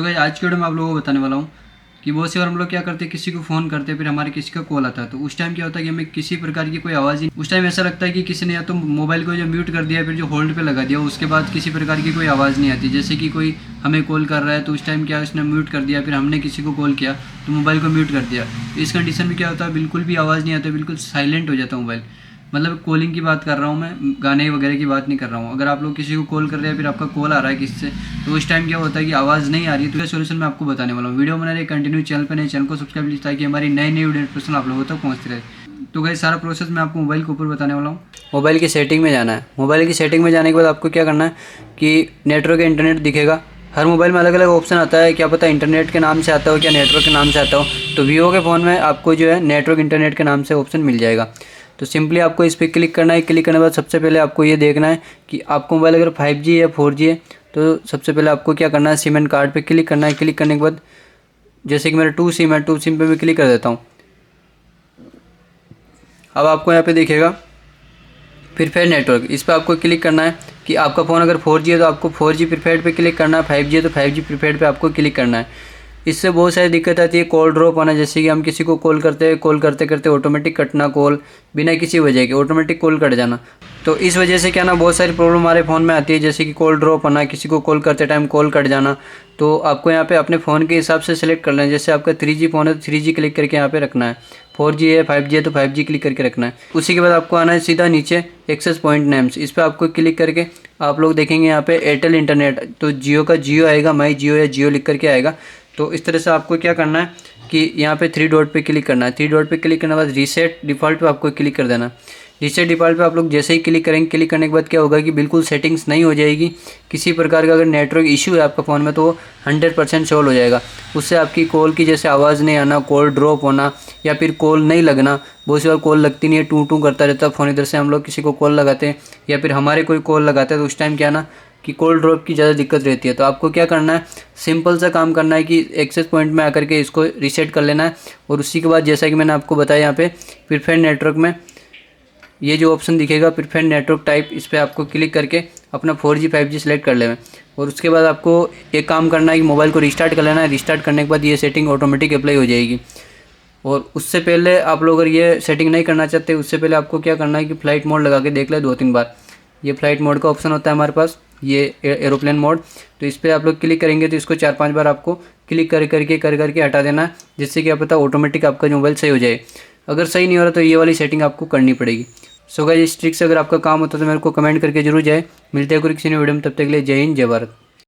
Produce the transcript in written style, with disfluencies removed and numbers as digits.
तो गाइस आज की वीडियो में आप लोगों को बताने वाला हूँ कि बहुत सी बार हम लोग क्या करते हैं, किसी को फ़ोन करते हैं, फिर हमारे किसी का कॉल आता है, तो उस टाइम क्या होता है कि हमें किसी प्रकार की कोई आवाज़ ही, उस टाइम ऐसा लगता है कि किसी ने या तो मोबाइल को जो म्यूट कर दिया, फिर जो होल्ड पे लगा दिया, उसके बाद किसी प्रकार की कोई आवाज़ नहीं आती। जैसे कि कोई हमें कॉल कर रहा है तो उस टाइम क्या उसने म्यूट कर दिया, फिर हमने किसी को कॉल किया तो मोबाइल को म्यूट कर दिया। इस कंडीशन में क्या होता है, बिल्कुल भी आवाज़ नहीं आती, बिल्कुल साइलेंट हो जाता है मोबाइल। मतलब कॉलिंग की बात कर रहा हूँ मैं, गाने वगैरह की बात नहीं कर रहा हूँ। अगर आप लोग किसी को कॉल कर रहे हैं, फिर आपका कॉल आ रहा है किसी से, तो उस टाइम क्या होता है कि आवाज़ नहीं आ रही है, तो ये सोल्यूशन मैं आपको बताने वाला हूँ। वीडियो बना रहे कंटिन्यू, चैनल पर नए चैनल को सब्सक्राइब लीजिए ताकि हमारी नई नई वीडियो नोटिफिकेशन आप लोगों तक पहुँचती रहे। तो गाइस सारा प्रोसेस मैं आपको मोबाइल के ऊपर बताने वाला हूँ। मोबाइल की सेटिंग में जाना है। मोबाइल की सेटिंग में जाने के बाद आपको क्या करना है कि नेटवर्क या इंटरनेट दिखेगा। हर मोबाइल में अलग अलग ऑप्शन आता है, क्या पता इंटरनेट के नाम से आता हो, क्या नेटवर्क के नाम से आता हो। तो वीवो के फ़ोन में आपको जो है नेटवर्क इंटरनेट के नाम से ऑप्शन मिल जाएगा। तो सिंपली आपको इस पर क्लिक करना है। क्लिक करने के बाद सबसे पहले आपको ये देखना है कि आपको मोबाइल अगर 5G है 4G है, तो सबसे पहले आपको क्या करना है, सिम एंड कार्ड पे क्लिक करना है। क्लिक करने के बाद जैसे कि मेरा 2 सिम है, 2 सिम पे मैं क्लिक कर देता हूँ। अब आपको यहाँ पे दिखेगा प्रीफेड नेटवर्क, इस पर आपको क्लिक करना है कि आपका फ़ोन अगर 4G है तो आपको 4G प्रीफेड पे क्लिक करना है, 5G है तो 5G प्रीफेड पे आपको क्लिक करना है। इससे बहुत सारी दिक्कत आती है, कॉल ड्रॉप होना, जैसे कि हम किसी को कॉल करते हैं, कॉल करते करते ऑटोमेटिक कटना, कॉल बिना किसी वजह के ऑटोमेटिक कॉल कट जाना। तो इस वजह से क्या ना बहुत सारी प्रॉब्लम हमारे फ़ोन में आती है, जैसे कि कॉल ड्रॉप होना, किसी को कॉल करते टाइम कॉल कट जाना। तो आपको यहाँ पे अपने फ़ोन के हिसाब से सेलेक्ट कर लेना है। जैसे आपका 3G फ़ोन है तो 3G क्लिक करके यहाँ पे रखना है, 4G है 5G है तो 5G क्लिक करके रखना है। उसी के बाद आपको आना है सीधा नीचे एक्सेस पॉइंट नेम्स, इस पर आपको क्लिक करके आप लोग देखेंगे यहाँ पे एयरटेल इंटरनेट, तो जियो का जियो आएगा, माई जियो या जियो लिख करके आएगा। तो इस तरह से आपको क्या करना है कि यहाँ पे 3 डॉट पे क्लिक करना है। 3 डॉट पे क्लिक करने के बाद रीसेट डिफ़ॉल्ट पे आपको क्लिक कर देना। रीसेट डिफ़ॉल्ट पे आप लोग जैसे ही क्लिक करेंगे, क्लिक करने के बाद क्या होगा कि बिल्कुल सेटिंग्स नहीं हो जाएगी। किसी प्रकार का अगर नेटवर्क इशू है आपका फ़ोन में तो वो 100% सॉल्व हो जाएगा। उससे आपकी कॉल की जैसे आवाज़ नहीं आना, कॉल ड्रॉप होना या फिर कॉल नहीं लगना। बहुत सी बार कॉल लगती नहीं है, टू टू करता रहता है फ़ोन। इधर से हम लोग किसी को कॉल लगाते हैं या फिर हमारे कोई कॉल लगाते हैं, तो उस टाइम क्या ना कि कॉल ड्रॉप की ज़्यादा दिक्कत रहती है। तो आपको क्या करना है, सिंपल सा काम करना है कि एक्सेस पॉइंट में आकर के इसको रीसेट कर लेना है। और उसी के बाद जैसा कि मैंने आपको बताया, यहाँ पे प्रीफेड नेटवर्क में ये जो ऑप्शन दिखेगा प्रीफेड नेटवर्क टाइप, इस पर आपको क्लिक करके अपना 4G 5G सेलेक्ट कर लेना। और उसके बाद आपको एक काम करना है कि मोबाइल को रिस्टार्ट कर लेना है। रिस्टार्ट करने के बाद ये सेटिंग ऑटोमेटिक अप्लाई हो जाएगी। और उससे पहले आप लोग अगर ये सेटिंग नहीं करना चाहते, उससे पहले आपको क्या करना है कि फ़्लाइट मोड लगा के देख ले 2-3 बार। ये फ़्लाइट मोड का ऑप्शन होता है हमारे पास, ये एरोप्लेन मोड। तो इस पर आप लोग क्लिक करेंगे तो इसको 4-5 बार आपको क्लिक कर करके हटा देना है, जिससे कि आप पता ऑटोमेटिक आपका मोबाइल सही हो जाए। अगर सही नहीं हो रहा तो ये वाली सेटिंग आपको करनी पड़ेगी। सो गाइस इस ट्रिक से अगर आपका काम होता है तो मेरे को कमेंट करके जरूर जाए। मिलते हैं कोई किसी नई वीडियो में, तब तक के लिए जय हिंद जय भारत।